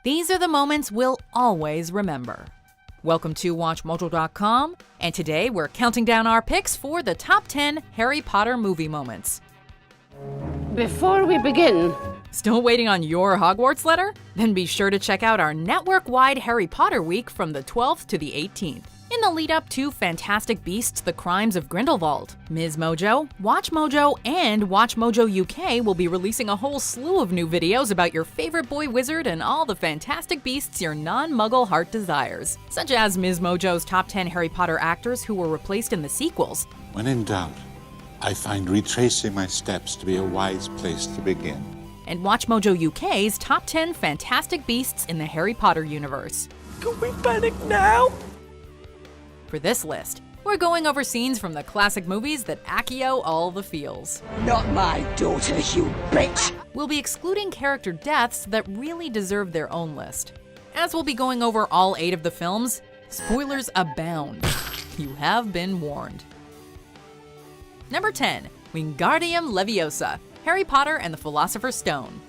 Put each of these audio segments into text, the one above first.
These are the moments we'll always remember. Welcome to WatchMojo.com, and today we're counting down our picks for the top 10 Harry Potter movie moments. Before we begin, Still waiting on your Hogwarts letter? Then be sure to check out our network-wide Harry Potter week from the 12th to the 18th. In the lead-up to Fantastic Beasts: The Crimes of Grindelwald, Ms. Mojo, WatchMojo, and WatchMojo UK will be releasing a whole slew of new videos about your favorite boy wizard and all the fantastic beasts your non-muggle heart desires, such as Ms. Mojo's top 10 Harry Potter actors who were replaced in the sequels. When in doubt, I find retracing my steps to be a wise place to begin. And WatchMojo UK's top 10 fantastic beasts in the Harry Potter universe. Can we panic now? For this list, we're going over scenes from the classic movies that accio all the feels. Not my daughter, you bitch! We'll be excluding character deaths that really deserve their own list. As we'll be going over all 8 of the films, spoilers abound. You have been warned. Number 10, Wingardium Leviosa, Harry Potter and the Philosopher's Stone.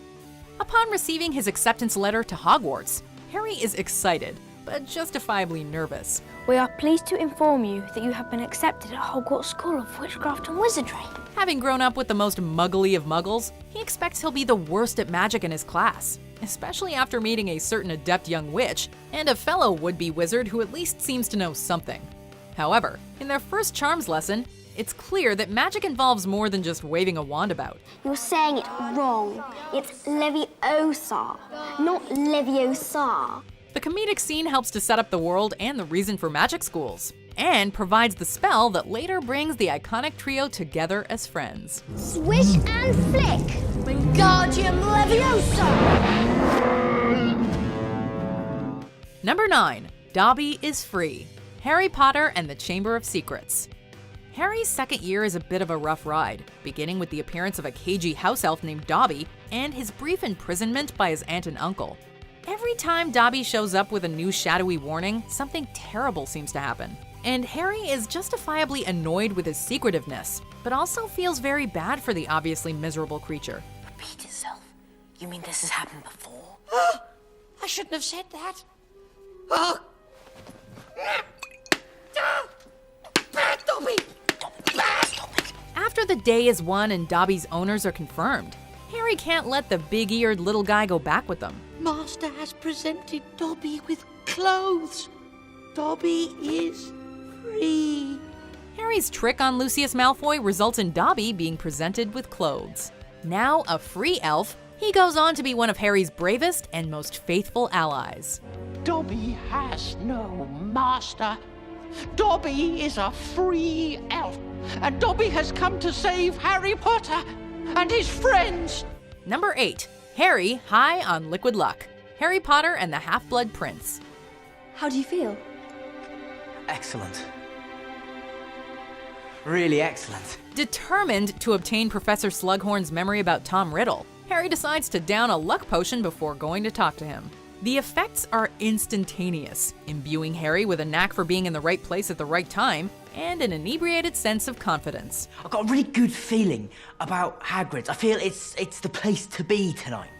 Upon receiving his acceptance letter to Hogwarts, Harry is excited, but justifiably nervous. We are pleased to inform you that you have been accepted at Hogwarts School of Witchcraft and Wizardry. Having grown up with the most muggly of muggles, he expects he'll be the worst at magic in his class, especially after meeting a certain adept young witch and a fellow would-be wizard who at least seems to know something. However, in their first charms lesson, it's clear that magic involves more than just waving a wand about. You're saying it wrong. It's Leviosa, not Leviosa. The comedic scene helps to set up the world and the reason for magic schools, and provides the spell that later brings the iconic trio together as friends. Swish and flick. Wingardium Leviosa. Number 9, Dobby is free, Harry Potter and the Chamber of Secrets. Harry's second year is a bit of a rough ride, beginning with the appearance of a cagey house elf named Dobby and his brief imprisonment by his aunt and uncle. Every time Dobby shows up with a new shadowy warning, something terrible seems to happen. And Harry is justifiably annoyed with his secretiveness, but also feels very bad for the obviously miserable creature. Repeat itself. You mean this has happened before? I shouldn't have said that. Oh. Dobby! Stop it. After the day is won and Dobby's owners are confirmed, Harry can't let the big-eared little guy go back with them. Master has presented Dobby with clothes. Dobby is free. Harry's trick on Lucius Malfoy results in Dobby being presented with clothes. Now a free elf, he goes on to be one of Harry's bravest and most faithful allies. Dobby has no master. Dobby is a free elf, and Dobby has come to save Harry Potter and his friends. Number 8, Harry high on liquid luck, Harry Potter and the Half-Blood Prince. How do you feel? Excellent. Really excellent. Determined to obtain Professor Slughorn's memory about Tom Riddle, Harry decides to down a luck potion before going to talk to him. The effects are instantaneous, imbuing Harry with a knack for being in the right place at the right time and an inebriated sense of confidence. I've got a really good feeling about Hagrid's. I feel it's the place to be tonight.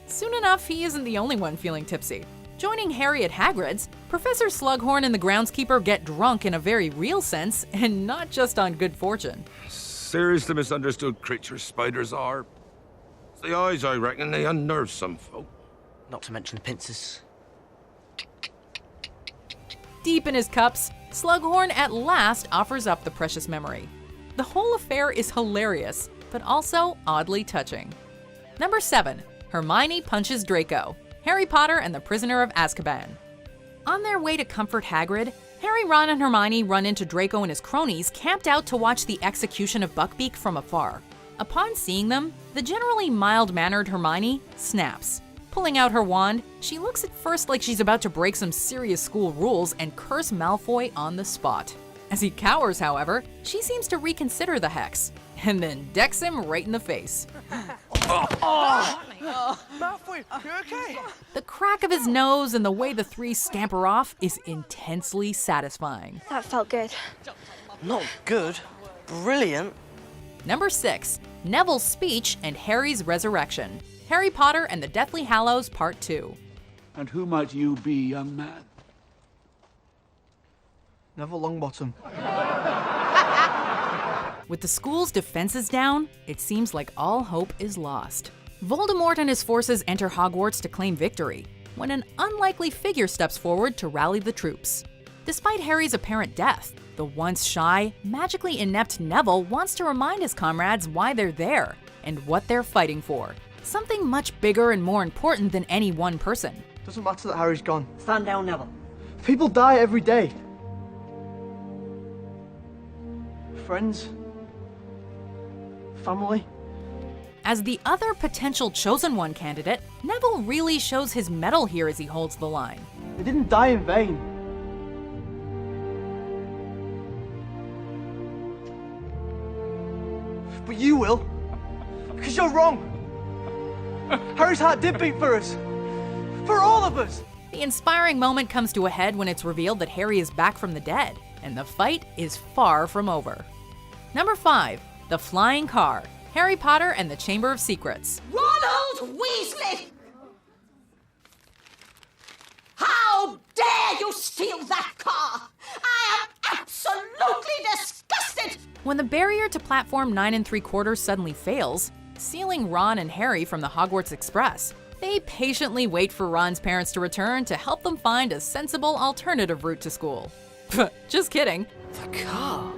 Soon enough, he isn't the only one feeling tipsy. Joining Harry at Hagrid's, Professor Slughorn and the groundskeeper get drunk in a very real sense, and not just on good fortune. Seriously misunderstood creatures spiders are. It's the eyes, I reckon, they unnerve some folk. Not to mention the pincers. Deep in his cups, Slughorn at last offers up the precious memory. The whole affair is hilarious, but also oddly touching. Number 7, Hermione punches Draco, Harry Potter and the Prisoner of Azkaban. On their way to comfort Hagrid, Harry, Ron, and Hermione run into Draco and his cronies camped out to watch the execution of Buckbeak from afar. Upon seeing them, the generally mild-mannered Hermione snaps. Pulling out her wand, she looks at first like she's about to break some serious school rules and curse Malfoy on the spot. As he cowers, however, she seems to reconsider the hex, and then decks him right in the face. Malfoy, you okay? The crack of his nose and the way the three scamper off is intensely satisfying. That felt good. Not good. Brilliant. Number 6, Neville's speech and Harry's resurrection. Harry Potter and the Deathly Hallows Part 2. And who might you be, young man? Neville Longbottom. With the school's defenses down, it seems like all hope is lost. Voldemort and his forces enter Hogwarts to claim victory, when an unlikely figure steps forward to rally the troops. Despite Harry's apparent death, the once shy, magically inept Neville wants to remind his comrades why they're there and what they're fighting for. Something much bigger and more important than any one person. Doesn't matter that Harry's gone. Stand down, Neville. People die every day. Friends. Family. As the other potential Chosen One candidate, Neville really shows his mettle here as he holds the line. They didn't die in vain. But you will. Because you're wrong. Harry's heart did beat for us. For all of us. The inspiring moment comes to a head when it's revealed that Harry is back from the dead, and the fight is far from over. Number 5. The Flying Car. Harry Potter and the Chamber of Secrets. Ronald Weasley! How dare you steal that car! I am absolutely disgusted! When the barrier to platform 9 3/4 suddenly fails, sealing Ron and Harry from the Hogwarts Express, they patiently wait for Ron's parents to return to help them find a sensible alternative route to school. Just kidding. The car?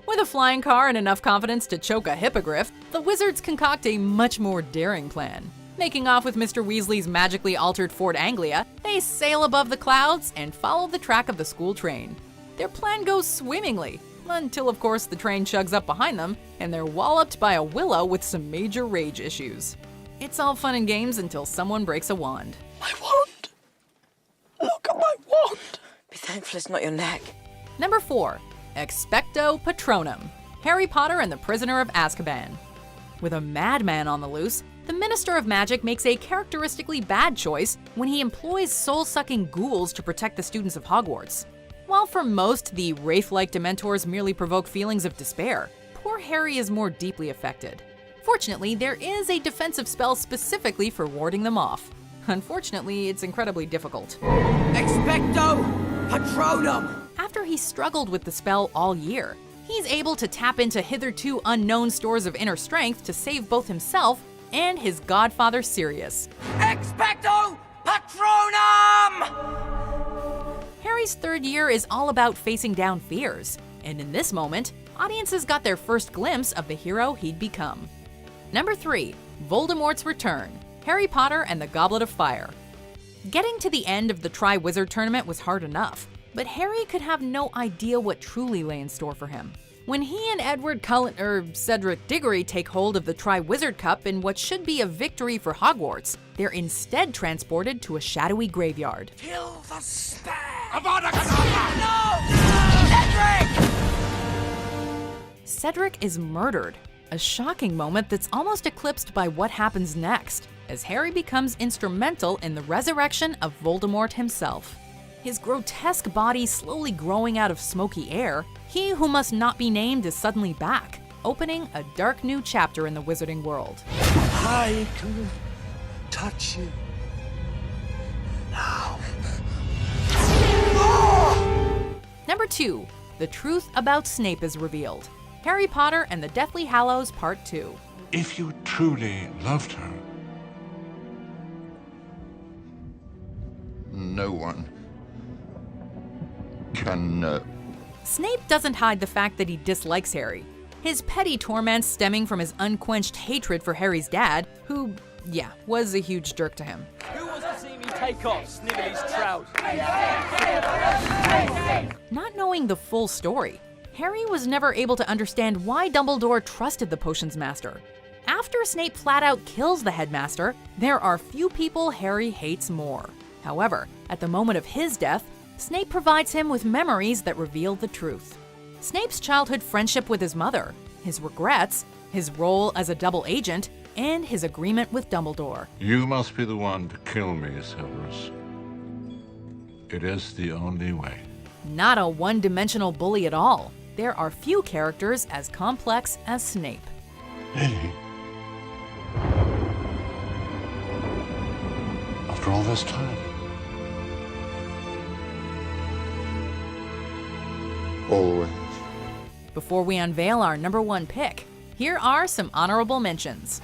With a flying car and enough confidence to choke a hippogriff, the wizards concoct a much more daring plan. Making off with Mr. Weasley's magically altered Ford Anglia, they sail above the clouds and follow the track of the school train. Their plan goes swimmingly, until of course the train chugs up behind them and they're walloped by a Willow with some major rage issues. It's all fun and games until someone breaks a wand. My wand! Look at my wand! Be thankful it's not your neck. Number 4. Expecto Patronum. Harry Potter and the Prisoner of Azkaban. With a madman on the loose, the Minister of Magic makes a characteristically bad choice when he employs soul-sucking ghouls to protect the students of Hogwarts. While for most, the wraith-like Dementors merely provoke feelings of despair, poor Harry is more deeply affected. Fortunately, there is a defensive spell specifically for warding them off. Unfortunately, it's incredibly difficult. Expecto Patronum! After he struggled with the spell all year, he's able to tap into hitherto unknown stores of inner strength to save both himself and his godfather Sirius. Expecto Patronum! Harry's third year is all about facing down fears, and in this moment, audiences got their first glimpse of the hero he'd become. Number 3. Voldemort's Return. Harry Potter and the Goblet of Fire. Getting to the end of the Triwizard Tournament was hard enough, but Harry could have no idea what truly lay in store for him. When he and Cedric Diggory take hold of the Triwizard Cup in what should be a victory for Hogwarts, they're instead transported to a shadowy graveyard. Kill the spare! Avada Kedavra! No! Cedric! Cedric is murdered, a shocking moment that's almost eclipsed by what happens next, as Harry becomes instrumental in the resurrection of Voldemort himself. His grotesque body slowly growing out of smoky air, he who must not be named is suddenly back, opening a dark new chapter in the wizarding world. I can touch you now. Number 2. The truth about Snape is revealed. Harry Potter and the Deathly Hallows Part 2. If you truly loved her, No one can know. Snape doesn't hide the fact that he dislikes Harry. His petty torments stemming from his unquenched hatred for Harry's dad, who, was a huge jerk to him. Who wants to see me take off Snively's trousers? Not knowing the full story, Harry was never able to understand why Dumbledore trusted the potions master. After Snape flat out kills the headmaster, there are few people Harry hates more. However, at the moment of his death, Snape provides him with memories that reveal the truth. Snape's childhood friendship with his mother, his regrets, his role as a double agent, and his agreement with Dumbledore. you must be the one to kill me, Severus. It is the only way. Not a one-dimensional bully at all. There are few characters as complex as Snape. Lily. A After all this time. Always. Before we unveil our number 1 pick, here are some honorable mentions.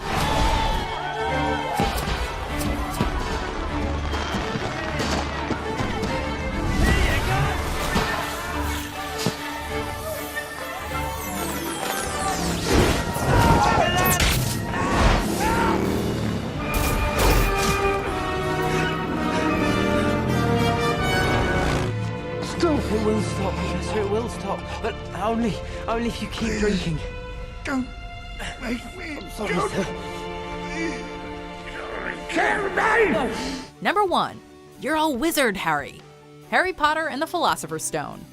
It will stop, Professor, it will stop. But only if you keep drinking. Don't make me. I'm sorry, sir. Kill me! No. Number 1. You're a wizard, Harry. Harry Potter and the Philosopher's Stone.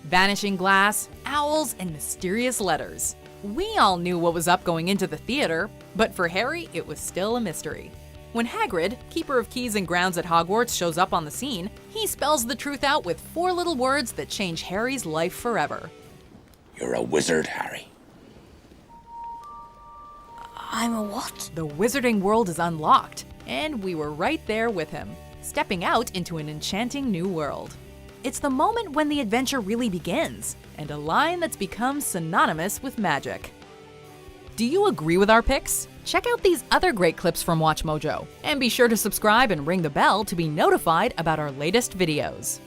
Vanishing glass, owls, and mysterious letters. We all knew what was up going into the theater, but for Harry, it was still a mystery. When Hagrid, keeper of keys and grounds at Hogwarts, shows up on the scene, he spells the truth out with 4 little words that change Harry's life forever. You're a wizard, Harry. I'm a what? The wizarding world is unlocked, and we were right there with him, stepping out into an enchanting new world. It's the moment when the adventure really begins, and a line that's become synonymous with magic. Do you agree with our picks? Check out these other great clips from WatchMojo, and be sure to subscribe and ring the bell to be notified about our latest videos.